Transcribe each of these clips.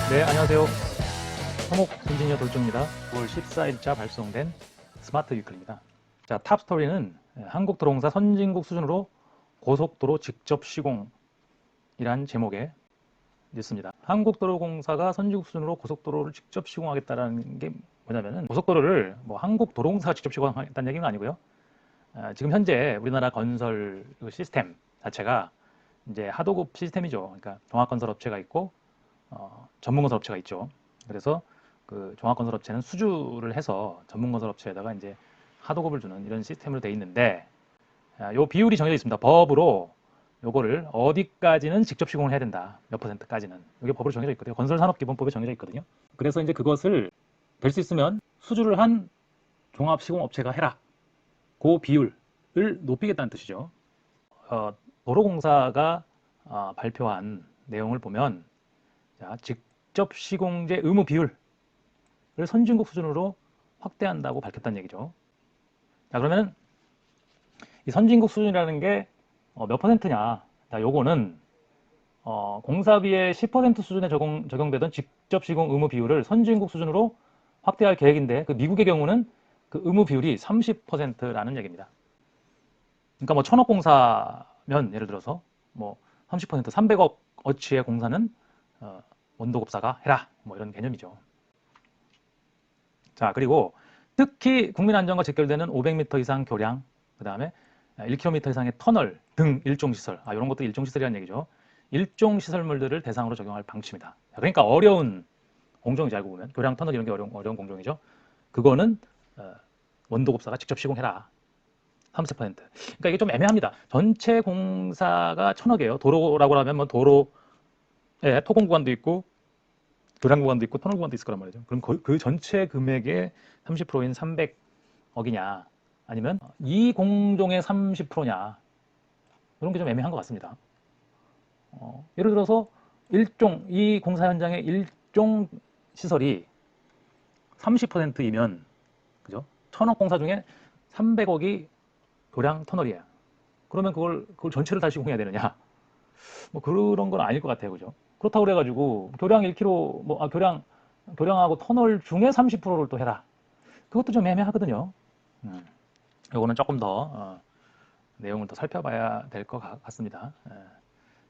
네, 안녕하세요. 토목 엔지니어 돌조입니다. 9월 14일자 발송된 스마트 위클입니다. 자, 탑 스토리는 한국도로공사 선진국 수준으로 고속도로 직접 시공이란 제목의 뉴스입니다. 한국도로공사가 선진국 수준으로 고속도로를 직접 시공하겠다는 게 뭐냐면은 고속도로를 뭐 한국도로공사가 직접 시공하겠다는 얘기는 아니고요. 지금 현재 우리나라 건설 시스템 자체가 이제 하도급 시스템이죠. 그러니까 종합건설업체가 있고 전문건설업체가 있죠. 그래서 그 종합건설업체는 수주를 해서 전문건설업체에다가 이제 하도급을 주는 이런 시스템으로 되어 있는데, 요 비율이 정해져 있습니다. 법으로 요거를 어디까지는 직접 시공을 해야 된다. 몇 %까지는. 이게 법으로 정해져 있거든요. 건설산업기본법에 정해져 있거든요. 그래서 이제 그것을 될 수 있으면 수주를 한 종합시공업체가 해라. 그 비율을 높이겠다는 뜻이죠. 도로공사가 발표한 내용을 보면, 자, 직접 시공제 의무 비율을 선진국 수준으로 확대한다고 밝혔다는 얘기죠. 자, 그러면 이 선진국 수준이라는 게 몇 %냐? 자, 요거는 공사비의 10% 수준에 적용되던 직접 시공 의무 비율을 선진국 수준으로 확대할 계획인데, 그 미국의 경우는 그 의무 비율이 30%라는 얘기입니다. 그러니까 뭐 1000억 공사면 예를 들어서 뭐 30% 300억 어치의 공사는 원도급사가 해라, 뭐 이런 개념이죠. 자, 그리고 특히 국민안전과 직결되는 500m 이상 교량, 그 다음에 1km 이상의 터널 등 일종시설, 이런 것도 일종시설이라는 얘기죠. 일종시설물들을 대상으로 적용할 방침이다. 그러니까 어려운 공정이죠. 알고 보면 교량, 터널 이런 게 어려운 공정이죠. 그거는 원도급사가 직접 시공해라. 30%. 그러니까 이게 좀 애매합니다. 전체 공사가 1000억이에요. 도로라고 하면 뭐 도로에 토공 구간도 있고 교량 구간도 있고 터널 구간도 있을 거란 말이죠. 그럼 그 전체 금액의 30%인 300억이냐, 아니면 이 공종의 30%냐, 이런 게 좀 애매한 것 같습니다. 예를 들어서 이 공사 현장의 일종 시설이 30%이면, 그죠? 1000억 공사 중에 300억이 교량 터널이야. 그러면 그걸 전체를 다 시공해야 되느냐? 뭐 그런 건 아닐 것 같아요, 그죠? 그렇다고 그래가지고 교량 1km, 교량하고 터널 중에 30%를 또 해라. 그것도 좀 애매하거든요. 요거는 조금 더 내용을 더 살펴봐야 될 것 같습니다.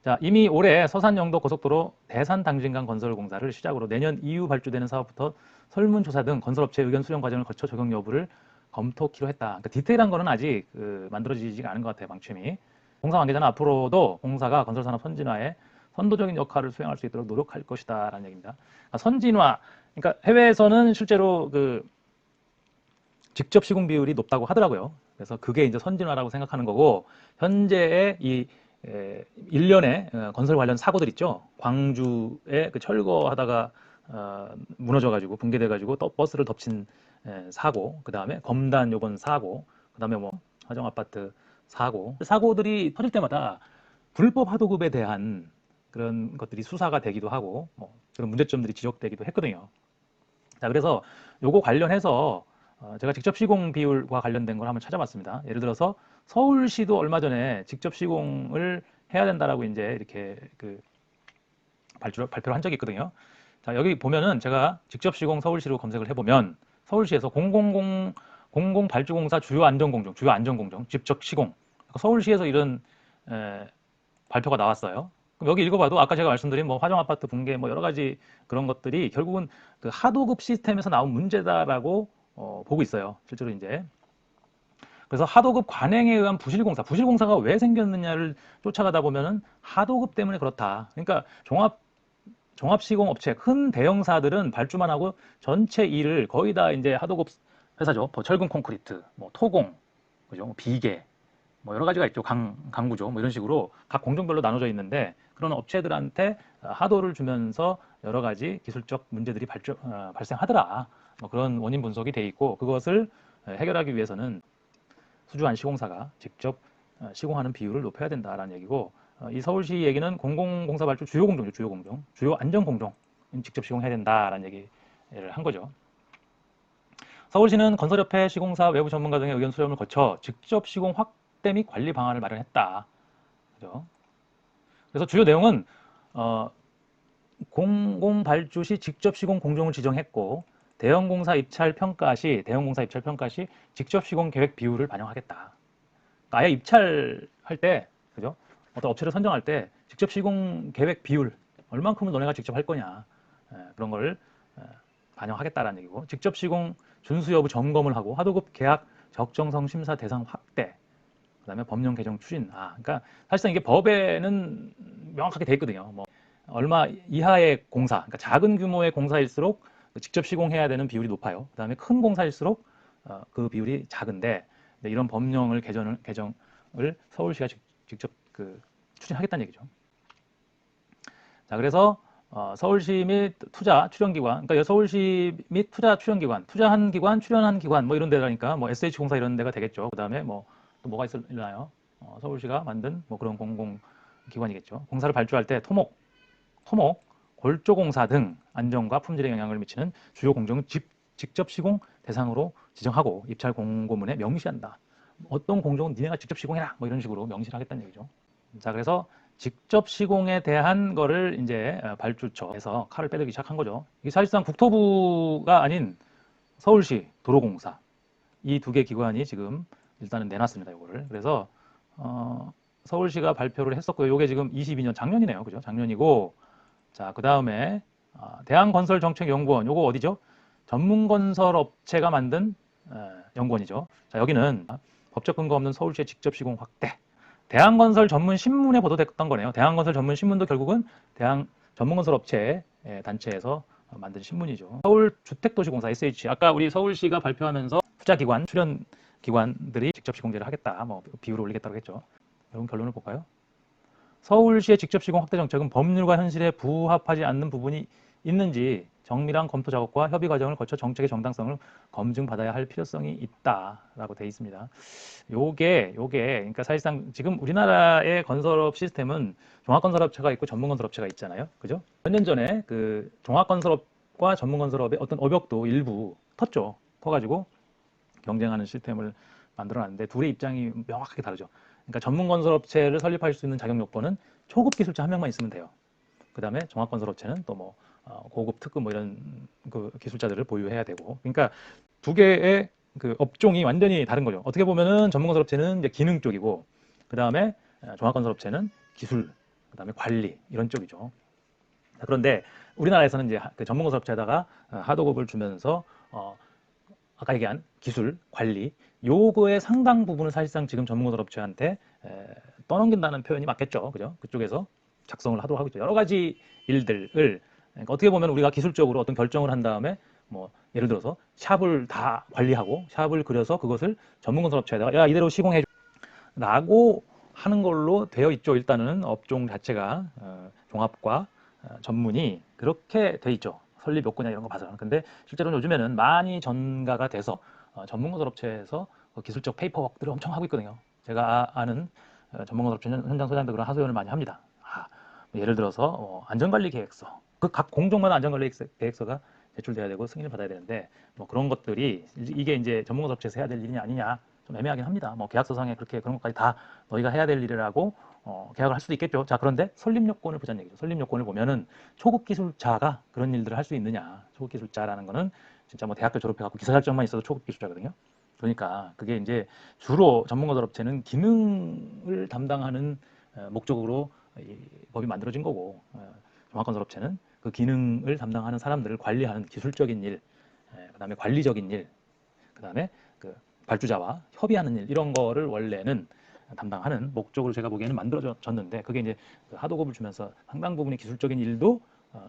자, 이미 올해 서산영도 고속도로 대산당진강 건설공사를 시작으로 내년 이후 발주되는 사업부터 설문조사 등 건설업체 의견 수렴 과정을 거쳐 적용 여부를 검토키로 했다. 그러니까 디테일한 거는 아직 만들어지지가 않은 것 같아요, 방침이. 공사 관계자는 앞으로도 공사가 건설산업 선진화에 선도적인 역할을 수행할 수 있도록 노력할 것이다 라는 얘기입니다. 그러니까 선진화, 그러니까 해외에서는 실제로 그 직접 시공 비율이 높다고 하더라고요. 그래서 그게 이제 선진화라고 생각하는 거고, 현재의 이 일련의 건설 관련 사고들 있죠. 광주에 그 철거하다가 무너져가지고 붕괴돼가지고 또 버스를 덮친 사고, 그 다음에 검단 요번 사고, 그 다음에 뭐 화정 아파트 사고들이 터질 때마다 불법 하도급에 대한 그런 것들이 수사가 되기도 하고, 뭐 그런 문제점들이 지적되기도 했거든요. 자, 그래서 요거 관련해서 제가 직접 시공 비율과 관련된 걸 한번 찾아봤습니다. 예를 들어서 서울시도 얼마 전에 직접 시공을 해야 된다라고 이제 이렇게 그 발표를 한 적이 있거든요. 자, 여기 보면은 제가 직접 시공 서울시로 검색을 해보면 서울시에서 공공 발주공사 주요 안전공정, 직접 시공. 서울시에서 이런 발표가 나왔어요. 그럼 여기 읽어봐도 아까 제가 말씀드린 뭐 화정 아파트 붕괴 뭐 여러 가지 그런 것들이 결국은 그 하도급 시스템에서 나온 문제다라고 보고 있어요. 실제로 이제. 그래서 하도급 관행에 의한 부실공사가 왜 생겼느냐를 쫓아가다 보면은 하도급 때문에 그렇다. 그러니까 종합시공업체 큰 대형사들은 발주만 하고 전체 일을 거의 다 이제 하도급 회사죠. 뭐 철근 콘크리트, 뭐 토공, 그죠? 뭐 비계, 뭐 여러 가지가 있죠. 강구조, 뭐 이런 식으로 각 공정별로 나눠져 있는데, 그런 업체들한테 하도를 주면서 여러 가지 기술적 문제들이 발생하더라. 뭐 그런 원인 분석이 돼 있고, 그것을 해결하기 위해서는 수주한 시공사가 직접 시공하는 비율을 높여야 된다라는 얘기고, 이 서울시 얘기는 공공공사 발주 주요 안전공정 직접 시공해야 된다라는 얘기를 한 거죠. 서울시는 건설협회, 시공사, 외부 전문가 등의 의견 수렴을 거쳐 직접 시공 확대 및 관리 방안을 마련했다. 그죠? 그래서 주요 내용은 공공 발주 시 직접 시공 공정을 지정했고 대형공사 입찰 평가 시 직접 시공 계획 비율을 반영하겠다. 그러니까 아예 입찰할 때, 그죠? 어떤 업체를 선정할 때 직접 시공 계획 비율 얼만큼을 너네가 직접 할 거냐, 그런 걸 반영하겠다라는 얘기고, 직접 시공 준수 여부 점검을 하고 하도급 계약 적정성 심사 대상 확대, 그다음에 법령 개정 추진. 그러니까 사실상 이게 법에는 명확하게 돼 있거든요. 뭐 얼마 이하의 공사, 그러니까 작은 규모의 공사일수록 직접 시공해야 되는 비율이 높아요. 그다음에 큰 공사일수록 그 비율이 작은데, 이런 법령을 개정을 서울시가 직접 추진하겠다는 얘기죠. 자, 그래서 서울시 및 투자 출연기관, 그러니까 서울시 및 투자 출연기관, 투자한 기관, 출연한 기관, 뭐 이런 데라니까 뭐 SH공사 이런 데가 되겠죠. 그다음에 뭐 또 뭐가 있을까요? 서울시가 만든 뭐 그런 공공기관이겠죠. 공사를 발주할 때 토목, 골조공사 등 안전과 품질에 영향을 미치는 주요 공정은 직접 시공 대상으로 지정하고 입찰 공고문에 명시한다. 어떤 공정은 니네가 직접 시공해라, 뭐 이런 식으로 명시를 하겠다는 얘기죠. 자, 그래서 직접 시공에 대한 거를 이제 발주처에서 칼을 빼들기 시작한 거죠. 이게 사실상 국토부가 아닌 서울시 도로공사, 이 두 개 기관이 지금 일단은 내놨습니다. 이거를. 그래서 서울시가 발표를 했었고요. 이게 지금 22년 작년이네요. 그죠? 작년이고, 자, 그 다음에 대한건설정책연구원, 요거 어디죠? 전문건설업체가 만든 연구원이죠. 자, 여기는 법적 근거 없는 서울시의 직접 시공 확대. 대한건설 전문 신문에 보도됐던 거네요. 대한건설 전문 신문도 결국은 전문건설업체 단체에서 만든 신문이죠. 서울주택도시공사 SH, 아까 우리 서울시가 발표하면서 투자기관, 출연기관들이 직접 시공제를 하겠다, 뭐 비율을 올리겠다고 했죠. 여러분 결론을 볼까요? 서울시의 직접 시공 확대 정책은 법률과 현실에 부합하지 않는 부분이 있는지 정밀한 검토 작업과 협의 과정을 거쳐 정책의 정당성을 검증받아야 할 필요성이 있다라고 되어 있습니다. 요게 그러니까 사실상 지금 우리나라의 건설업 시스템은 종합건설업체가 있고 전문건설업체가 있잖아요. 그죠? 몇 년 전에 그 종합건설업과 전문건설업의 어떤 어벽도 일부 텄죠. 터가지고 경쟁하는 시스템을 만들어놨는데 둘의 입장이 명확하게 다르죠. 그러니까 전문건설업체를 설립할 수 있는 자격 요건은 초급 기술자 한 명만 있으면 돼요. 그 다음에 종합건설업체는 또 뭐 고급 특급 뭐 이런 그 기술자들을 보유해야 되고, 그러니까 두 개의 그 업종이 완전히 다른 거죠. 어떻게 보면은 전문건설업체는 이제 기능 쪽이고, 그 다음에 종합건설업체는 기술, 그 다음에 관리 이런 쪽이죠. 그런데 우리나라에서는 이제 그 전문건설업체에다가 하도급을 주면서 아까 얘기한 기술, 관리, 요거의 상당 부분을 사실상 지금 전문건설업체한테 떠넘긴다는 표현이 맞겠죠. 그죠? 그쪽에서 작성을 하도록 하고 있죠. 여러 가지 일들을, 그러니까 어떻게 보면 우리가 기술적으로 어떤 결정을 한 다음에 뭐 예를 들어서 샵을 다 관리하고 샵을 그려서 그것을 전문건설업체에다가 야, 이대로 시공해 라고 하는 걸로 되어 있죠. 일단은 업종 자체가 종합과 전문이 그렇게 돼 있죠. 설립 요건이나 이런 거 봐서. 근데 실제로는 요즘에는 많이 전가가 돼서 전문건설업체에서 기술적 페이퍼워크들을 엄청 하고 있거든요. 제가 아는 전문건설업체 현장 소장들 그런 하소연을 많이 합니다. 예를 들어서 안전관리 계획서, 그 각 공정마다 안전관리 계획서가 제출돼야 되고 승인을 받아야 되는데 뭐 그런 것들이 이게 이제 전문건설업체에서 해야 될 일이냐 아니냐 좀 애매하긴 합니다. 뭐 계약서상에 그렇게 그런 것까지 다 너희가 해야 될 일이라고 계약을 할 수도 있겠죠. 자, 그런데 설립 요건을 보자는 얘기죠. 설립 요건을 보면은 초급 기술자가 그런 일들을 할 수 있느냐. 초급 기술자라는 거는 진짜 뭐 대학교 졸업해갖고 기사 자격증만 있어도 초급 기술자거든요. 그러니까 그게 이제 주로 전문건설업체는 기능을 담당하는 목적으로 이 법이 만들어진 거고, 종합건설업체는 그 기능을 담당하는 사람들을 관리하는 기술적인 일, 그다음에 관리적인 일, 그다음에 그 발주자와 협의하는 일, 이런 거를 원래는 담당하는 목적으로 제가 보기에는 만들어졌는데, 그게 이제 그 하도급을 주면서 상당 부분의 기술적인 일도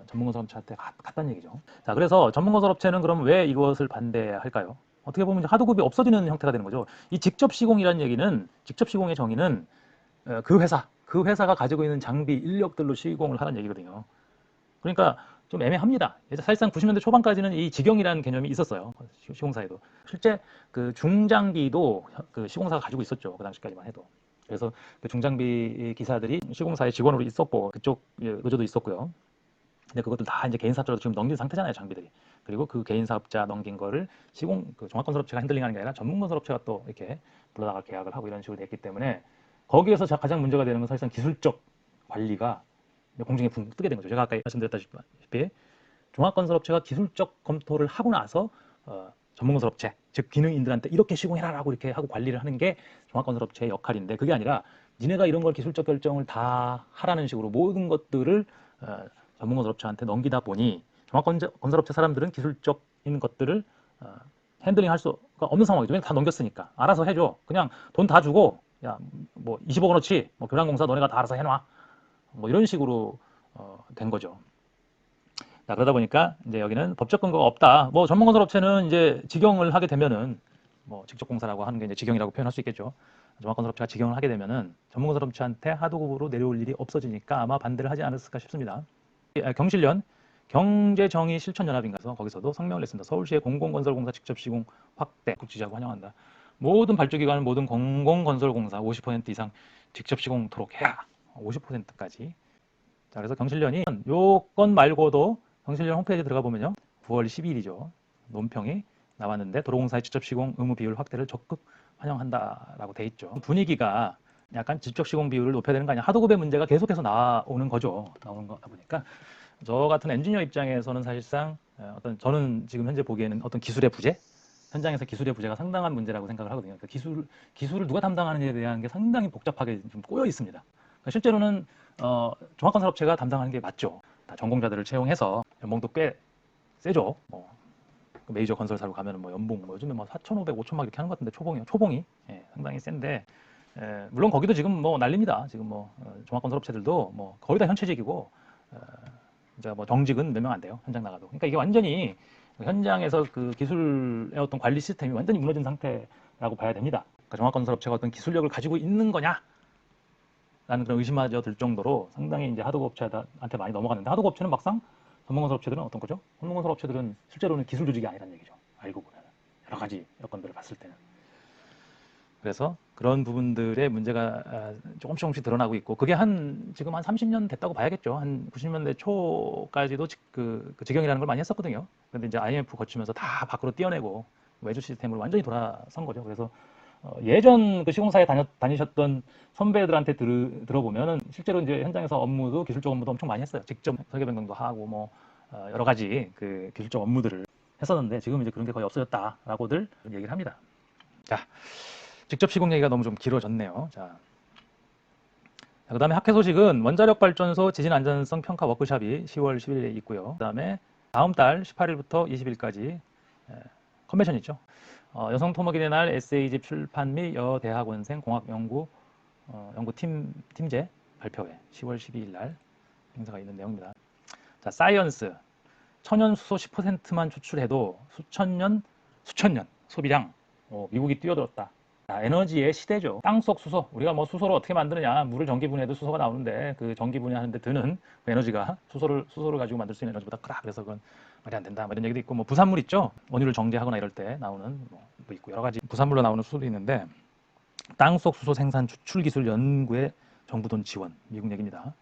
전문건설업체한테 갔다는 얘기죠. 자, 그래서 전문건설업체는 그럼 왜 이것을 반대할까요? 어떻게 보면 하도급이 없어지는 형태가 되는 거죠. 이 직접 시공이라는 얘기는, 직접 시공의 정의는 그 회사가 가지고 있는 장비, 인력들로 시공을 하는 얘기거든요. 그러니까 좀 애매합니다. 사실상 90년대 초반까지는 이 직영이라는 개념이 있었어요. 시공사에도. 실제 그 중장비도 그 시공사가 가지고 있었죠. 그 당시까지만 해도. 그래서 그 중장비 기사들이 시공사의 직원으로 있었고, 그쪽 의조도 있었고요. 근데 그것도 다 이제 개인 사업자로 지금 넘긴 상태잖아요, 장비들이. 그리고 그 개인 사업자 넘긴 거를 그 종합건설업체가 핸들링하는 게 아니라 전문건설업체가 또 이렇게 불러다가 계약을 하고 이런 식으로 됐기 때문에, 거기에서 가장 문제가 되는 건 사실상 기술적 관리가 공중에 붕 뜨게 된 거죠. 제가 아까 말씀드렸다시피 종합건설업체가 기술적 검토를 하고 나서 전문건설업체, 즉 기능인들한테 이렇게 시공해라라고 이렇게 하고 관리를 하는 게 종합건설업체의 역할인데, 그게 아니라 니네가 이런 걸 기술적 결정을 다 하라는 식으로 모든 것들을 전문건설업체한테 넘기다 보니 종합건설업체 사람들은 기술적인 것들을 핸들링 할 수가 없는 상황이죠. 왜냐면 다 넘겼으니까. 알아서 해줘. 그냥 돈 다 주고, 야, 뭐 20억 원어치, 뭐 교량공사 너네가 다 알아서 해놔. 뭐 이런 식으로 된 거죠. 자, 그러다 보니까 이제 여기는 법적 근거가 없다. 뭐 전문건설업체는 이제 직영을 하게 되면은 뭐 직접 공사라고 하는 게 이제 직영이라고 표현할 수 있겠죠. 종합건설업체가 직영을 하게 되면은 전문건설업체한테 하도급으로 내려올 일이 없어지니까 아마 반대를 하지 않았을까 싶습니다. 경실련 경제정의실천연합인가서 거기서도 성명을 냈습니다. 서울시의 공공건설공사 직접 시공 확대, 국지자고 환영한다. 모든 발주기관은 모든 공공건설공사 50% 이상 직접 시공토록 해야 50%까지. 자, 그래서 경실련이 요건 말고도 경실련 홈페이지에 들어가 보면요, 9월 12일이죠. 논평이 나왔는데 도로공사의 직접 시공 의무 비율 확대를 적극 환영한다라고 돼 있죠. 분위기가 약간 직접 시공 비율을 높여야 되는 거 아니야? 하도급의 문제가 계속해서 나오는 거죠. 나오는 거다 보니까 저 같은 엔지니어 입장에서는 사실상 저는 지금 현재 보기에는 어떤 기술의 부재, 현장에서 기술의 부재가 상당한 문제라고 생각을 하거든요. 그러니까 기술을 누가 담당하느냐에 대한 게 상당히 복잡하게 좀 꼬여 있습니다. 그러니까 실제로는 종합건설업체가 담당하는 게 맞죠. 다 전공자들을 채용해서 연봉도 꽤 세죠. 뭐 메이저 건설사로 가면은 뭐 연봉 뭐 요즘에 뭐 4,500, 5천 막 이렇게 하는 것 같은데 초봉이 상당히 센데, 물론 거기도 지금 뭐 난립니다. 지금 뭐 종합건설업체들도 뭐 거의 다 현채직이고 이제 뭐 정직은 몇 명 안 돼요. 현장 나가도. 그러니까 이게 완전히 현장에서 그 기술의 어떤 관리 시스템이 완전히 무너진 상태라고 봐야 됩니다. 그러니까 종합건설업체가 어떤 기술력을 가지고 있는 거냐? 라는 그런 의심마저 들 정도로 상당히 이제 하도급업체한테 많이 넘어갔는데, 하도급업체는 막상 전문건설업체들은 어떤 거죠? 전문건설업체들은 실제로는 기술 조직이 아니라는 얘기죠. 알고 보면 여러 가지 여건들을 봤을 때는. 그래서 그런 부분들의 문제가 조금씩 드러나고 있고, 그게 지금 한 30년 됐다고 봐야겠죠. 한 90년대 초까지도 그 직영이라는 걸 많이 했었거든요. 근데 이제 IMF 거치면서 다 밖으로 띄어내고 외주 시스템으로 완전히 돌아선 거죠. 그래서 예전 그 시공사에 다니셨던 선배들한테 들어보면은 실제로 이제 현장에서 업무도 기술적 업무도 엄청 많이 했어요. 직접 설계 변경도 하고 뭐 여러 가지 그 기술적 업무들을 했었는데, 지금 이제 그런 게 거의 없어졌다라고들 얘기를 합니다. 자, 직접 시공 얘기가 너무 좀 길어졌네요. 자, 그다음에 학회 소식은 원자력 발전소 지진 안전성 평가 워크숍이 10월 10일에 있고요. 그다음에 다음 달 18일부터 20일까지 컨벤션 있죠. 여성 토목일의 날 에세이집 출판 및 여대학원생 공학연구 팀제 발표회 10월 12일 날 행사가 있는 내용입니다. 자, 사이언스 천연 수소 10%만 추출해도 수천 년 소비량 미국이 뛰어들었다. 자, 에너지의 시대죠. 땅속 수소, 우리가 뭐 수소를 어떻게 만드느냐, 물을 전기 분해해도 수소가 나오는데 그 전기 분해하는데 드는 그 에너지가 수소를 가지고 만들 수 있는 에너지보다 크다. 그래서 그건 말이 안 된다. 뭐 이런 얘기도 있고, 뭐 부산물 있죠. 원유를 정제하거나 이럴 때 나오는 뭐 있고, 여러 가지 부산물로 나오는 수소도 있는데, 땅속 수소 생산 추출 기술 연구에 정부 돈 지원, 미국 얘기입니다.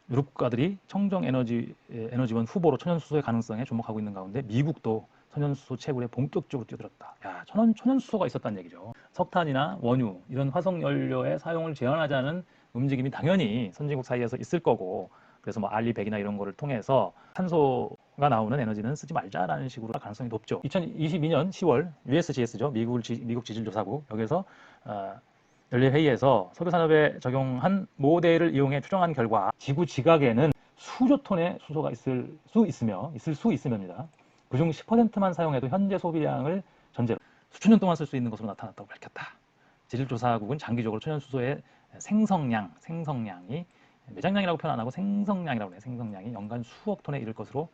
유럽 국가들이 청정 에너지원 후보로 천연수소의 가능성에 주목하고 있는 가운데 미국도 천연수소 채굴에 본격적으로 뛰어들었다. 야, 천연수소가 있었다는 얘기죠. 석탄이나 원유 이런 화석연료의 사용을 제한하자는 움직임이 당연히 선진국 사이에서 있을 거고, 그래서 뭐 알리백이나 이런 거를 통해서 탄소가 나오는 에너지는 쓰지 말자라는 식으로 가능성이 높죠. 2022년 10월 USGS죠. 미국 지질조사국, 여기서 연례회의에서 석유산업에 적용한 모델을 이용해 추정한 결과 지구 지각에는 수조 톤의 수소가 있을 수 있으며입니다. 그중 10%만 사용해도 현재 소비량을 전제로 수천 년 동안 쓸 수 있는 것으로 나타났다고 밝혔다. 지질조사국은 장기적으로 천연수소의 생성량이 매장량이라고 표현 안 하고 생성량이라고 해요. 생성량이 연간 수억 톤에 이를 것으로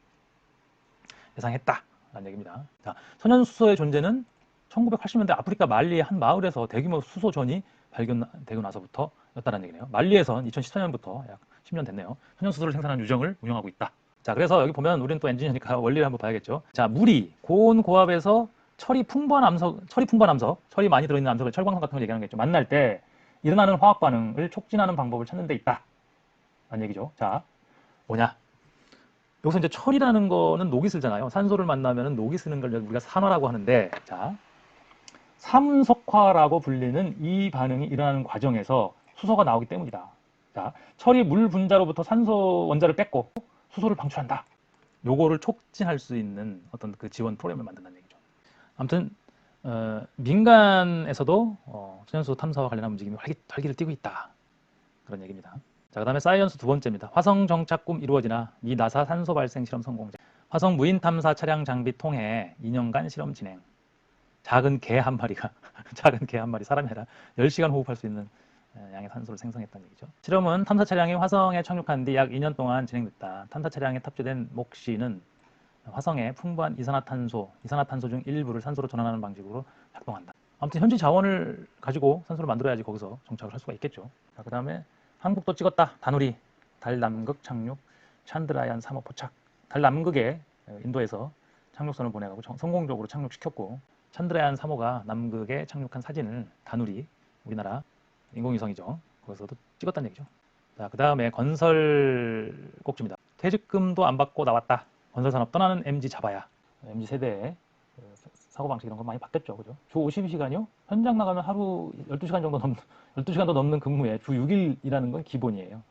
예상했다라는 얘기입니다. 자, 천연수소의 존재는 1980년대 아프리카 말리의 한 마을에서 대규모 수소전이 발견되고 나서부터였다는 얘기네요. 말리에선 2014년부터 약 10년 됐네요. 천연수소를 생산하는 유정을 운영하고 있다. 자, 그래서 여기 보면 우리는 또 엔지니어니까 원리를 한번 봐야겠죠. 자, 물이 고온 고압에서 철이 풍부한 암석, 철이 많이 들어있는 암석을 철광석 같은 걸 얘기하는 거겠죠. 만날 때 일어나는 화학 반응을 촉진하는 방법을 찾는 데 있다. 라는 얘기죠. 자, 뭐냐? 여기서 이제 철이라는 거는 녹이 슬잖아요. 산소를 만나면 녹이 쓰는 걸 우리가 산화라고 하는데, 자, 삼석화라고 불리는 이 반응이 일어나는 과정에서 수소가 나오기 때문이다. 자, 철이 물 분자로부터 산소 원자를 뺏고 수소를 방출한다. 요거를 촉진할 수 있는 어떤 그 지원 프로그램을 만든다는 얘기죠. 아무튼 민간에서도 천연수소 탐사와 관련한 움직임이 활기를 띠고 있다. 그런 얘기입니다. 자, 그 다음에 사이언스 두 번째입니다. 화성 정착 꿈 이루어지나 미 나사 산소 발생 실험 성공자. 화성 무인 탐사 차량 장비 통해 2년간 실험 진행. 작은 개 한 마리가 작은 개 한 마리 사람이 아니라 10시간 호흡할 수 있는 양의 산소를 생성했다는 얘기죠. 실험은 탐사 차량이 화성에 착륙한 뒤 약 2년 동안 진행됐다. 탐사 차량에 탑재된 몫이는 화성에 풍부한 이산화탄소 중 일부를 산소로 전환하는 방식으로 작동한다. 아무튼 현지 자원을 가지고 산소를 만들어야지 거기서 정착을 할 수가 있겠죠. 자, 그 다음에 한국도 찍었다. 다누리, 달 남극 착륙, 찬드라얀 3호 포착. 달 남극에 인도에서 착륙선을 보내가고 성공적으로 착륙시켰고, 찬드라얀 3호가 남극에 착륙한 사진을 다누리, 우리나라 인공위성이죠. 거기서도 찍었다는 얘기죠. 자, 그 다음에 건설 꼭지입니다. 퇴직금도 안 받고 나왔다. 건설산업 떠나는 MZ 잡아야. MZ 세대의 사고방식 이런 거 많이 바뀌었죠. 그죠? 주 52시간이요? 현장 나가면 하루 12시간 정도 12시간도 넘는 근무에 주 6일 일하는 건 기본이에요.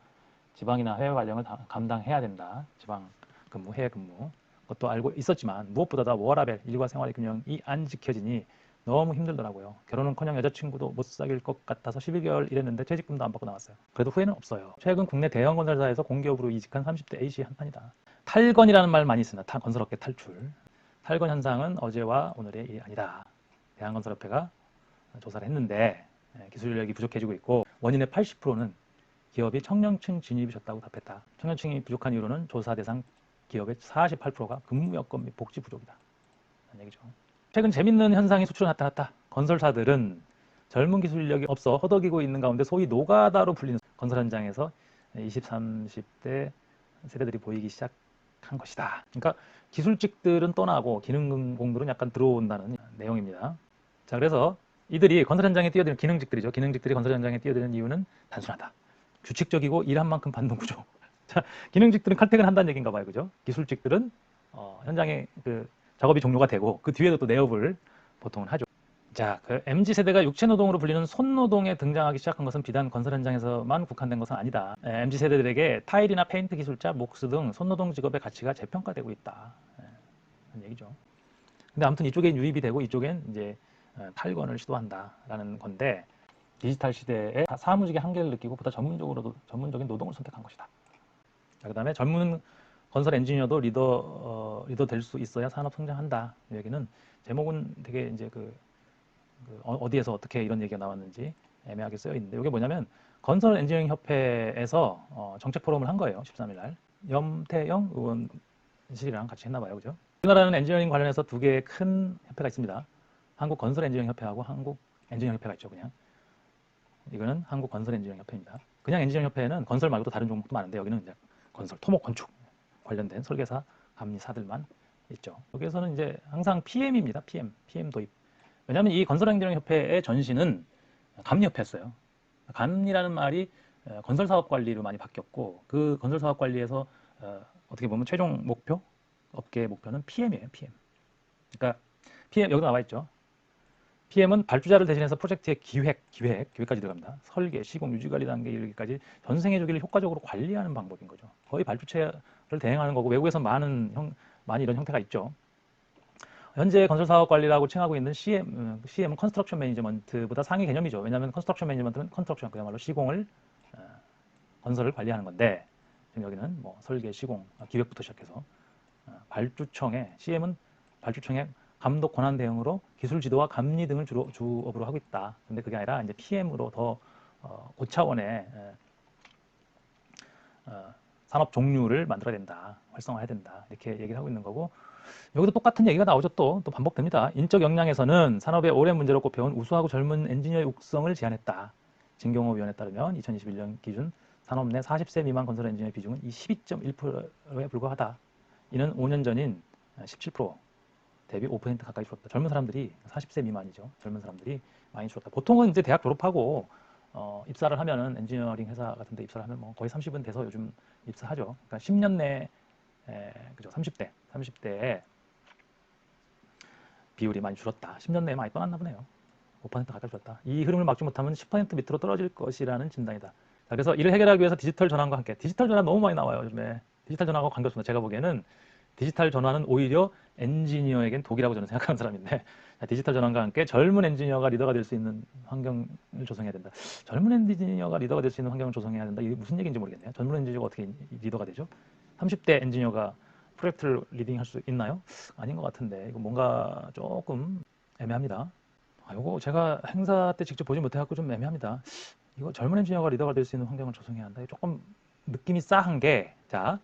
지방이나 해외 관령을 감당해야 된다. 지방 근무, 해외 근무. 그것도 알고 있었지만 무엇보다 워라밸, 일과 생활의 균형이 안 지켜지니 너무 힘들더라고요. 결혼은커녕 여자친구도 못 사귈 것 같아서 11개월 일했는데 퇴직금도 안 받고 나왔어요. 그래도 후회는 없어요. 최근 국내 대형 건설사에서 공기업으로 이직한 30대 A씨 한판이다. 탈건이라는 말 많이 쓰나 건설업계 탈출. 탈건 현상은 어제와 오늘의 일이 아니다. 대한건설협회가 조사를 했는데 기술 인력이 부족해지고 있고 원인의 80%는 기업이 청년층 진입이 적다고 답했다. 청년층이 부족한 이유로는 조사 대상 기업의 48%가 근무 여건 및 복지 부족이다. 라는 얘기죠. 최근 재밌는 현상이 수출에 나타났다. 건설사들은 젊은 기술 인력이 없어 허덕이고 있는 가운데 소위 노가다로 불리는 건설 현장에서 20, 30대 세대들이 보이기 시작한 것이다. 그러니까 기술직들은 떠나고 기능공들은 약간 들어온다는 내용입니다. 자, 그래서 이들이 건설 현장에 뛰어드는 기능직들이죠. 기능직들이 건설 현장에 뛰어드는 이유는 단순하다. 규칙적이고 일한 만큼 받는 구조. 자, 기능직들은 칼퇴근 한다는 얘기인가 봐요. 그죠? 기술직들은 현장에 그 작업이 종료가 되고 그 뒤에도 또 내업을 보통은 하죠. 자, 그 MZ세대가 육체노동으로 불리는 손노동에 등장하기 시작한 것은 비단 건설 현장에서만 국한된 것은 아니다. MZ세대들에게 타일이나 페인트 기술자, 목수 등 손노동 직업의 가치가 재평가되고 있다. 그런 얘기죠. 근데 아무튼 이쪽엔 유입이 되고 이쪽엔 이제 탈건을 시도한다라는 건데 디지털 시대에 사무직의 한계를 느끼고 보다 전문적인 노동을 선택한 것이다. 자, 그다음에 젊은 건설 엔지니어도 리더 될 수 있어야 산업 성장한다. 이 얘기는 제목은 되게 이제 어디에서 어떻게 이런 얘기가 나왔는지 애매하게 쓰여 있는데 이게 뭐냐면 건설 엔지니어링 협회에서 정책 포럼을 한 거예요. 13일 날. 염태영 의원실이랑 같이 했나 봐요. 그죠? 우리나라는 엔지니어링 관련해서 두 개의 큰 협회가 있습니다. 한국 건설 엔지니어링 협회하고 한국 엔지니어링 협회가 있죠. 그냥. 이거는 한국 건설 엔지니어링 협회입니다. 그냥 엔지니어링 협회는 건설 말고도 다른 종목도 많은데 여기는 이제 건설, 토목, 건축 관련된 설계사, 감리사들만 있죠. 여기에서는 이제 항상 PM입니다. PM 도입. 왜냐하면 이 건설행정협회의 전신은 감리협회였어요. 감리라는 말이 건설사업관리로 많이 바뀌었고 그 건설사업관리에서 어떻게 보면 최종 목표, 업계의 목표는 PM이에요. PM. 그러니까 PM 여기 나와 있죠. PM은 발주자를 대신해서 프로젝트의 기획까지 들어갑니다. 설계, 시공, 유지관리 단계 이르기까지 전생의 주기를 효과적으로 관리하는 방법인 거죠. 거의 발주체를 대행하는 거고 외국에서 많이 이런 형태가 있죠. 현재 건설사업 관리라고 칭하고 있는 CM은 컨스트럭션 매니지먼트보다 상위 개념이죠. 왜냐하면 컨스트럭션 매니지먼트는 컨스트럭션 그야말로 시공을 건설을 관리하는 건데 지금 여기는 뭐 설계, 시공, 기획부터 시작해서 CM은 발주청의 감독 권한 대응으로 기술 지도와 감리 등을 주업으로 하고 있다. 근데 그게 아니라 이제 PM으로 더 고차원의 산업 종류를 만들어야 된다, 활성화해야 된다 이렇게 얘기를 하고 있는 거고 여기도 똑같은 얘기가 나오죠. 또 반복됩니다. 인적 역량에서는 산업의 오랜 문제로 꼽혀온 우수하고 젊은 엔지니어 육성을 제안했다. 진경호 위원에 따르면 2021년 기준 산업 내 40세 미만 건설 엔지니어 비중은 12.1%에 불과하다. 이는 5년 전인 17% 대비 5% 가까이 줄었다. 젊은 사람들이 40세 미만이죠. 젊은 사람들이 많이 줄었다. 보통은 이제 대학 졸업하고 입사를 하면은 엔지니어링 회사 같은 데 입사를 하면 뭐 거의 30은 돼서 요즘 입사하죠. 그러니까 10년 내에 그죠? 30대에 비율이 많이 줄었다. 10년 내에 많이 떠났나 보네요. 5% 가까이 줄었다. 이 흐름을 막지 못하면 10% 밑으로 떨어질 것이라는 진단이다. 그래서 이를 해결하기 위해서 디지털 전환과 함께, 디지털 전환 너무 많이 나와요 요즘에. 디지털 전환과 관계없습니다. 제가 보기에는 디지털 전환은 오히려 엔지니어에겐 독이라고 저는 생각하는 사람인데, 디지털 전환과 함께 젊은 엔지니어가 리더가 될 수 있는 환경을 조성해야 된다. 젊은 엔지니어가 리더가 될 수 있는 환경을 조성해야 된다. 이게 무슨 얘기인지 모르겠네요. 젊은 엔지니어가 어떻게 리더가 되죠? 30대 엔지니어가 프로젝트를 리딩할 수 있나요? 아닌 것 같은데, 이거 뭔가 조금 애매합니다. 이거 제가 행사 때 직접 보지 못해갖고 좀 애매합니다. 이거 젊은 엔지니어가 리더가 될 수 있는 환경을 조성해야 한다. 조금 느낌이 싸한 게, 자,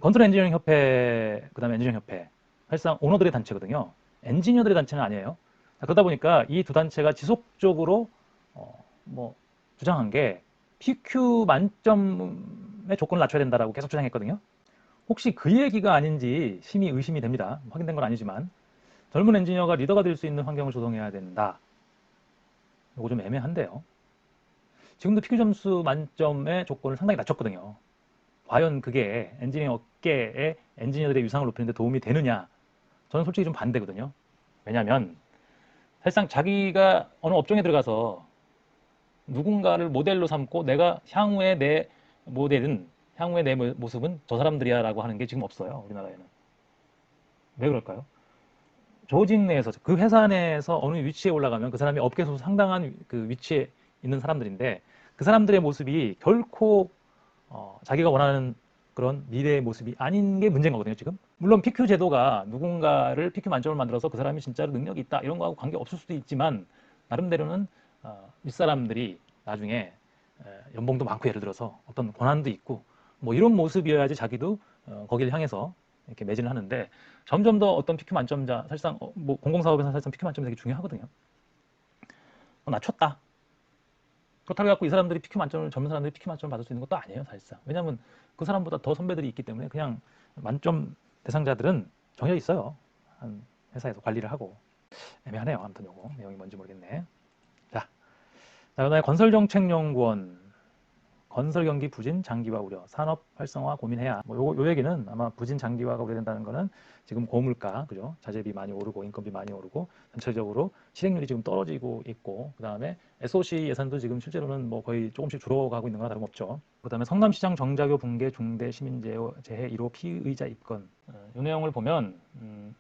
건설 엔지니어링 협회, 그 다음에 엔지니어링 협회, 사실상 오너들의 단체거든요. 엔지니어들의 단체는 아니에요. 그러다 보니까 이 두 단체가 지속적으로 주장한 게 PQ 만점의 조건을 낮춰야 된다라고 계속 주장했거든요. 혹시 그 얘기가 아닌지 심히 의심이 됩니다. 확인된 건 아니지만 젊은 엔지니어가 리더가 될 수 있는 환경을 조성해야 된다. 이거 좀 애매한데요. 지금도 PQ 점수 만점의 조건을 상당히 낮췄거든요. 과연 그게 엔지니어링 업계의 엔지니어들의 위상을 높이는 데 도움이 되느냐? 저는 솔직히 좀 반대거든요. 왜냐하면 사실상 자기가 어느 업종에 들어가서 누군가를 모델로 삼고 내가 향후에 내 모델은, 향후에 내 모습은 저 사람들이야 라고 하는 게 지금 없어요. 우리나라에는. 왜 그럴까요? 조직 내에서, 그 회사 내에서 어느 위치에 올라가면 그 사람이 업계에서 상당한 그 위치에 있는 사람들인데, 그 사람들의 모습이 결코 자기가 원하는 그런 미래의 모습이 아닌 게 문제인 거거든요, 지금. 물론 PQ 제도가 누군가를 PQ 만점을 만들어서 그 사람이 진짜로 능력이 있다 이런 거하고 관계 없을 수도 있지만, 나름대로는 윗사람들이 나중에 연봉도 많고 예를 들어서 어떤 권한도 있고 뭐 이런 모습이어야지 자기도 거기를 향해서 이렇게 매진을 하는데, 점점 더 어떤 PQ 만점자, 사실상 뭐 공공사업에서 사실상 PQ 만점이 되게 중요하거든요. 낮췄다. 그렇다고 해갖고 이 사람들이 PQ 만점을, 젊은 사람들이 PQ 만점을 받을 수 있는 것도 아니에요, 사실상. 왜냐하면 그 사람보다 더 선배들이 있기 때문에 그냥 만점 대상자들은 정해져 있어요. 한 회사에서 관리를 하고. 애매하네요. 아무튼 요거 내용이 뭔지 모르겠네. 자, 그다음에 건설정책연구원, 건설 경기 부진 장기화 우려, 산업 활성화 고민해야. 요 얘기는 아마 부진 장기화가 우려된다는 거는 지금 고물가, 그죠? 자재비 많이 오르고 인건비 많이 오르고 전체적으로 실행률이 지금 떨어지고 있고, 그 다음에 SOC 예산도 지금 실제로는 뭐 거의 조금씩 줄어가고 있는 거나 다름없죠. 그 다음에 성남시장 정자교 붕괴 중대 시민재해 1호 피의자 입건. 이 내용을 보면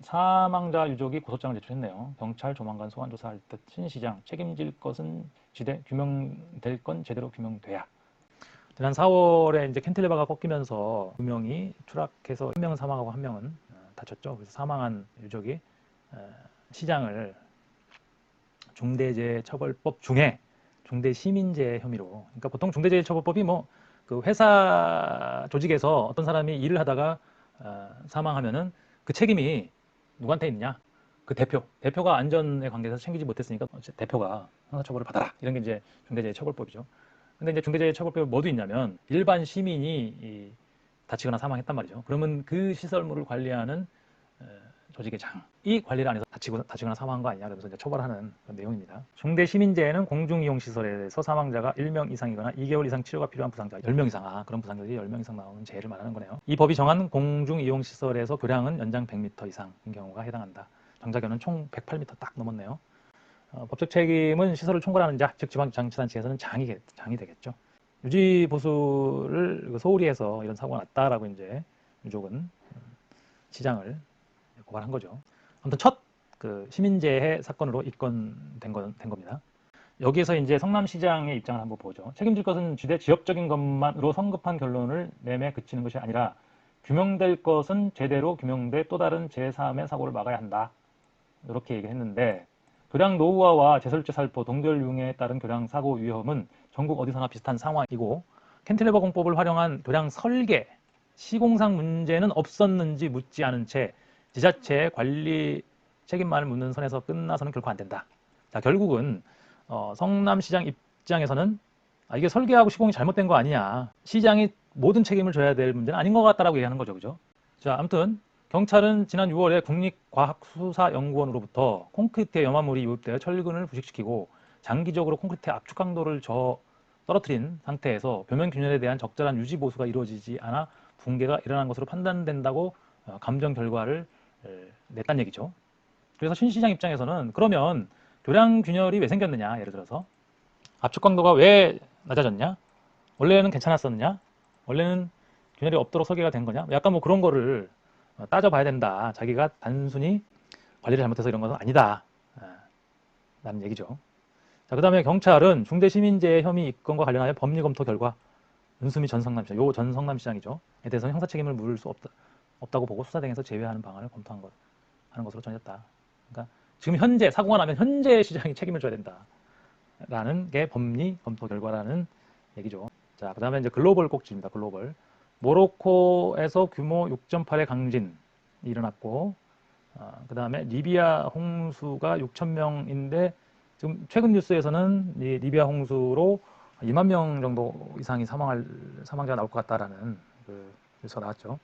사망자 유족이 고소장을 제출했네요. 경찰 조만간 소환 조사할 듯. 신 시장 책임질 것은 지대, 규명될 건 제대로 규명돼야. 지난 4월에 이제 캔틸레버가 꺾이면서 2명이 추락해서 1명은 사망하고 1명은 다쳤죠. 그래서 사망한 유족이 시장을 중대재해처벌법 중에 중대시민재해 혐의로, 그러니까 보통 중대재해처벌법이 뭐 그 회사 조직에서 어떤 사람이 일을 하다가 사망하면은 그 책임이 누구한테 있느냐? 그 대표가 안전에 관계해서 챙기지 못했으니까 대표가 형사처벌을 받아라. 이런 게 이제 중대재해처벌법이죠. 근데 이제 중대재해처벌법에 뭐도 있냐면 일반 시민이 다치거나 사망했단 말이죠. 그러면 그 시설물을 관리하는 조직의 장이 관리를 안 해서 다치거나 사망한 거 아니냐, 그러면서 이제 처벌하는 그런 내용입니다. 중대시민재해는 공중이용시설에서 사망자가 1명 이상이거나 2개월 이상 치료가 필요한 부상자 10명 이상, 그런 부상자들이 10명 이상 나오는 재해를 말하는 거네요. 이 법이 정한 공중이용시설에서 교량은 연장 100m 이상인 경우가 해당한다. 정자교는 총 108m 딱 넘었네요. 법적 책임은 시설을 총괄하는 자, 즉 지방자치단체에서는 장이 되겠죠. 유지 보수를 소홀히 해서 이런 사고가 났다라고 이제 유족은 시장을 고발한 거죠. 아무튼 첫 그 시민재해 사건으로 입건된 겁니다. 여기에서 이제 성남시장의 입장을 한번 보죠. 책임질 것은 지역적인 것만으로 성급한 결론을 내매 그치는 것이 아니라 규명될 것은 제대로 규명돼 또 다른 제3의 사고를 막아야 한다. 이렇게 얘기했는데, 교량 노후화와 제설제 살포, 동절 융해에 따른 교량 사고 위험은 전국 어디서나 비슷한 상황이고, 캔틸레버 공법을 활용한 교량 설계, 시공상 문제는 없었는지 묻지 않은 채 지자체의 관리 책임만을 묻는 선에서 끝나서는 결코 안 된다. 자, 결국은 성남시장 입장에서는 이게 설계하고 시공이 잘못된 거 아니냐, 시장이 모든 책임을 져야 될 문제는 아닌 것 같다라고 얘기하는 거죠, 그죠? 자, 아무튼 경찰은 지난 6월에 국립과학수사연구원으로부터 콘크리트에 염화물이 유입되어 철근을 부식시키고 장기적으로 콘크리트의 압축 강도를 떨어뜨린 상태에서 표면 균열에 대한 적절한 유지 보수가 이루어지지 않아 붕괴가 일어난 것으로 판단된다고 감정 결과를 냈단 얘기죠. 그래서 신 시장 입장에서는 그러면 교량 균열이 왜 생겼느냐, 예를 들어서 압축 강도가 왜 낮아졌냐? 원래는 괜찮았었느냐? 원래는 균열이 없도록 설계가 된 거냐? 약간 뭐 그런 거를 따져봐야 된다. 자기가 단순히 관리를 잘못해서 이런 것은 아니다. 라는 얘기죠. 자, 그 다음에 경찰은 중대시민재해 혐의 입건과 관련하여 법리 검토 결과 은수미 전 성남시장, 요 전 성남시장이죠. 에 대해서는 형사 책임을 물을 수 없다고 보고 수사 등에서 제외하는 방안을 하는 것으로 전했다. 그러니까 지금 현재 사고가 나면 현재 시장이 책임을 져야 된다라는 게 법리 검토 결과라는 얘기죠. 자, 그 다음에 이제 글로벌 꼭지입니다. 글로벌. 모로코에서 규모 6.8의 강진이 일어났고, 그 다음에 리비아 홍수가 6천 명인데 지금 최근 뉴스에서는 이 리비아 홍수로 2만 명 정도 이상이 사망자가 나올 것 같다라는 그 뉴스가 나왔죠.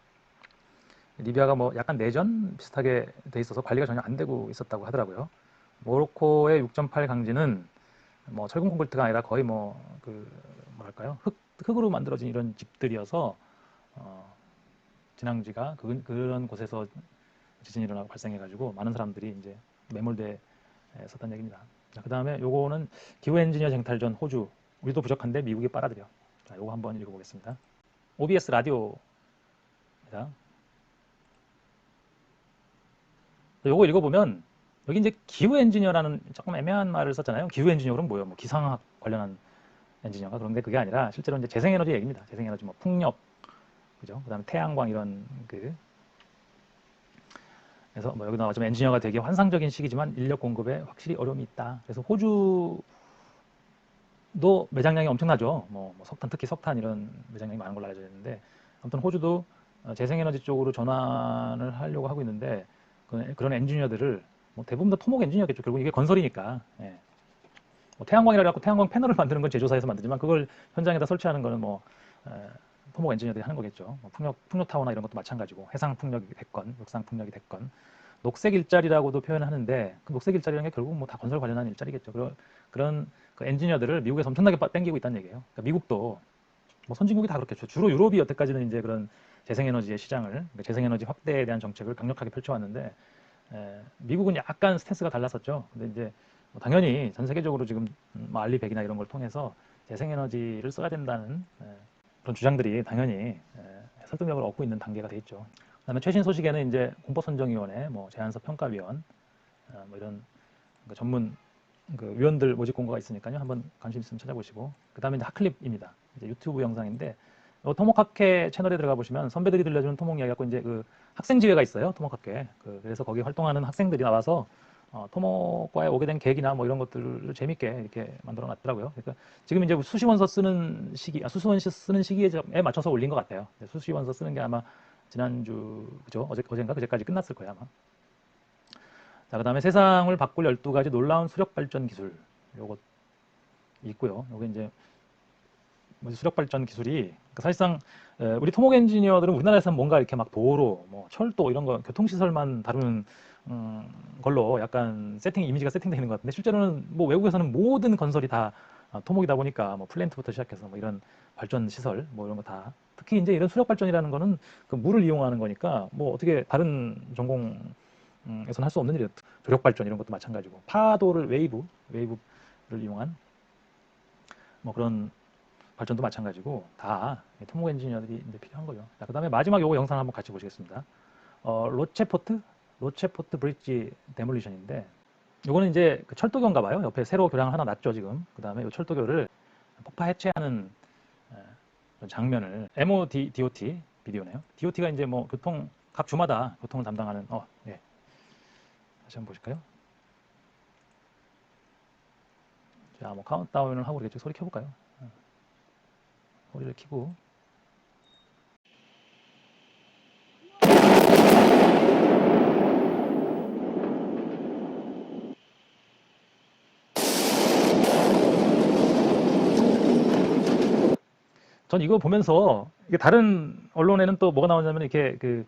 리비아가 뭐 약간 내전 비슷하게 돼 있어서 관리가 전혀 안 되고 있었다고 하더라고요. 모로코의 6.8 강진은 뭐 철근 콘크리트가 아니라 거의 뭐 그 뭐랄까요, 흙으로 만들어진 이런 집들이어서 진앙지가 그런 곳에서 지진이 일어나고 발생해가지고 많은 사람들이 이제 매몰돼 있었던 얘기입니다. 그 다음에 요거는 기후 엔지니어 쟁탈전 호주, 우리도 부족한데 미국이 빨아들여. 자, 요거 한번 읽어보겠습니다. OBS 라디오입니다. 요거 읽어보면 여기 이제 기후 엔지니어라는 조금 애매한 말을 썼잖아요. 기후 엔지니어는 뭐예요? 뭐 기상학 관련한 엔지니어가. 그런데 그게 아니라 실제로 이제 재생에너지 얘기입니다. 재생에너지 뭐 풍력, 그죠? 그다음에 태양광 이런 그래서 뭐 여기 나와좀 엔지니어가 되게 환상적인 시기지만 인력 공급에 확실히 어려움이 있다. 그래서 호주도 매장량이 엄청나죠. 뭐 석탄, 특히 석탄 이런 매장량이 많은 걸로 알려져 있는데, 아무튼 호주도 재생에너지 쪽으로 전환을 하려고 하고 있는데 그런 엔지니어들을 뭐 대부분 다 토목 엔지니어겠죠. 결국 이게 건설이니까. 예. 뭐 태양광이라 갖고 태양광 패널을 만드는 건 제조사에서 만들지만 그걸 현장에다 설치하는 거는 뭐 토목 엔지니어들이 하는 거겠죠. 뭐 풍력 타워나 이런 것도 마찬가지고, 해상 풍력이 됐건 육상 풍력이 됐건. 녹색 일자리라고도 표현을 하는데 그 녹색 일자리라는 게 결국 뭐 다 건설 관련한 일자리겠죠. 그런 그 엔지니어들을 미국에서 엄청나게 땡기고 있다는 얘기예요. 그러니까 미국도 뭐 선진국이 다 그렇겠죠. 주로 유럽이 여태까지는 이제 그런 재생에너지의 시장을, 그러니까 재생에너지 확대에 대한 정책을 강력하게 펼쳐왔는데 미국은 약간 스탠스가 달랐었죠. 근데 이제 뭐 당연히 전 세계적으로 지금 뭐 알리백이나 이런 걸 통해서 재생에너지를 써야 된다는 그런 주장들이 당연히 설득력을 얻고 있는 단계가 돼 있죠. 그다음에 최신 소식에는 이제 공법선정위원회, 뭐 제안서 평가위원, 뭐 이런 그 전문 그 위원들 모집 공고가 있으니까요. 한번 관심 있으면 찾아보시고. 그다음에 이제 핫클립입니다. 이제 유튜브 영상인데 토목학회 채널에 들어가 보시면 선배들이 들려주는 토목 이야기 갖고 이제 그 학생지회가 있어요. 토목학회. 그래서 거기 활동하는 학생들이 나와서 토목과에 오게 된 계기나 뭐 이런 것들을 재밌게 이렇게 만들어 놨더라고요. 그러니까 지금 이제 수시원서 쓰는 수시원서 쓰는 시기에 맞춰서 올린 것 같아요. 수시원서 쓰는 게 아마 지난주, 그죠? 어젠가 그제까지 끝났을 거예요, 아마. 자, 그 다음에 세상을 바꿀 12가지 놀라운 수력 발전 기술. 요것 있고요. 요게 이제 수력 발전 기술이, 그러니까 사실상 우리 토목 엔지니어들은 우리나라에서는 뭔가 이렇게 막 도로, 뭐 철도 이런 거 교통시설만 다루는 걸로 약간 이미지가 세팅되어 있는 것 같은데, 실제로는 뭐 외국에서는 모든 건설이 다 토목이다 보니까 뭐 플랜트부터 시작해서 뭐 이런 발전 시설 뭐 이런 거 다, 특히 이제 이런 수력 발전이라는 거는 그 물을 이용하는 거니까 뭐 어떻게 다른 전공에서는 할 수 없는 일이에요. 조력 발전 이런 것도 마찬가지고, 파도를 웨이브를 이용한 뭐 그런 발전도 마찬가지고 다 토목 엔지니어들이 이제 필요한 거죠. 자, 그다음에 마지막 요거 영상 한번 같이 보시겠습니다. 로체포트 브릿지 데몰리션인데, 요거는 이제 그 철도교인가 봐요. 옆에 새로 교량을 하나 놨죠, 지금. 그다음에 이 철도교를 폭파 해체하는 장면을, MODOT 비디오네요. DOT가 이제 뭐 각 주마다 교통을 담당하는, 예. 다시 한번 보실까요? 자, 뭐 카운트다운을 하고 그러겠죠. 소리 켜볼까요? 소리를 켜고. 전 이거 보면서, 이게 다른 언론에는 또 뭐가 나오냐면 이렇게 그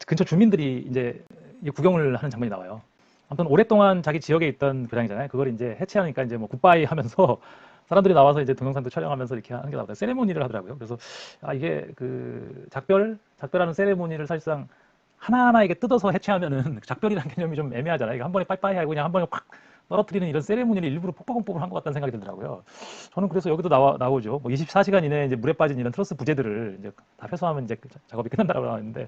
근처 주민들이 이제 구경을 하는 장면이 나와요. 아무튼 오랫동안 자기 지역에 있던 교장이잖아요. 그걸 이제 해체하니까 이제 뭐 굿바이 하면서 사람들이 나와서 이제 동영상도 촬영하면서 이렇게 하는 게 나오더라고요. 세레모니를 하더라고요. 그래서 이게 그 작별하는 세레모니를 사실상 하나하나 이게 뜯어서 해체하면은 작별이라는 개념이 좀 애매하잖아요. 이거 한 번에 빠이빠이 하고 그냥 한 번에 팍 떨어뜨리는 이런 세레모니를 일부러 폭파공법을 한 것 같다는 생각이 들더라고요. 저는 그래서 여기도 나오죠. 뭐 24시간 이내에 이제 물에 빠진 이런 트러스 부재들을 이제 다 회수하면 이제 그 작업이 끝난다라고 하는데,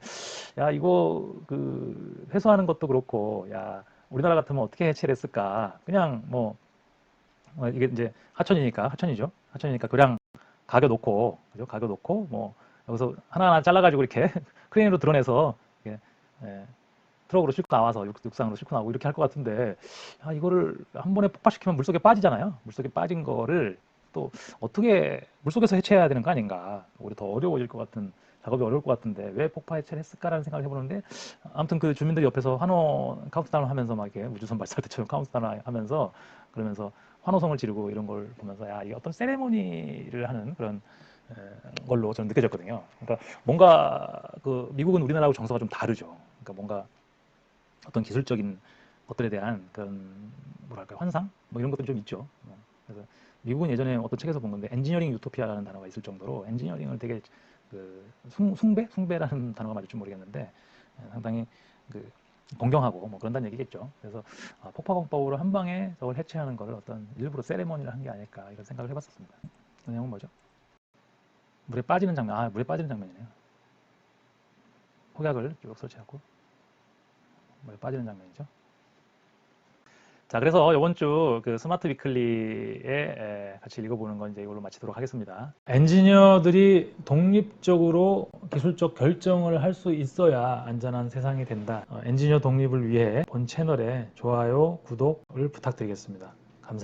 야, 이거 그 회수하는 것도 그렇고, 야, 우리나라 같으면 어떻게 해체를 했을까? 그냥 뭐 이게 이제 하천이죠. 하천이니까 그냥 가겨 놓고, 그죠? 가겨 놓고 뭐 여기서 하나하나 잘라가지고 이렇게 크레인으로 드러내서 이렇게, 예, 트럭으로 싣고 나와서 육상으로 싣고 나오고 이렇게 할 것 같은데, 아, 이거를 한 번에 폭발시키면 물속에 빠지잖아요. 물속에 빠진 거를 또 어떻게 물속에서 해체해야 되는 거 아닌가. 오히려 더 어려워질 것 같은, 작업이 어려울 것 같은데 왜 폭파 해체를 했을까라는 생각을 해보는데, 아무튼 그 주민들이 옆에서 환호 카운트다운을 하면서 막 이렇게 우주선 발사할 때처럼 카운트다운 하면서 그러면서 환호성을 지르고 이런 걸 보면서, 야, 이게 어떤 세레모니를 하는 그런 걸로 저는 느껴졌거든요. 그러니까 뭔가 그 미국은 우리나라하고 정서가 좀 다르죠. 그러니까 뭔가 어떤 기술적인 것들에 대한 그런 뭐랄까 환상 뭐 이런 것들이 좀 있죠. 그래서 미국은 예전에 어떤 책에서 본 건데 엔지니어링 유토피아라는 단어가 있을 정도로 엔지니어링을 되게 그 숭배라는 단어가 맞을지 모르겠는데 상당히 그 동경하고 뭐 그런다는 얘기겠죠. 그래서 폭파공법으로 한 방에 저걸 해체하는 걸 어떤 일부러 세레머니를 한 게 아닐까 이런 생각을 해봤었습니다. 그 내용은 뭐죠? 물에 빠지는 장면. 물에 빠지는 장면이네요. 폭약을 쭉 설치하고 물에 빠지는 장면이죠. 자, 그래서 이번 주 그 스마트 위클리에 같이 읽어보는 건 이제 이걸로 마치도록 하겠습니다. 엔지니어들이 독립적으로 기술적 결정을 할 수 있어야 안전한 세상이 된다. 엔지니어 독립을 위해 본 채널에 좋아요, 구독을 부탁드리겠습니다.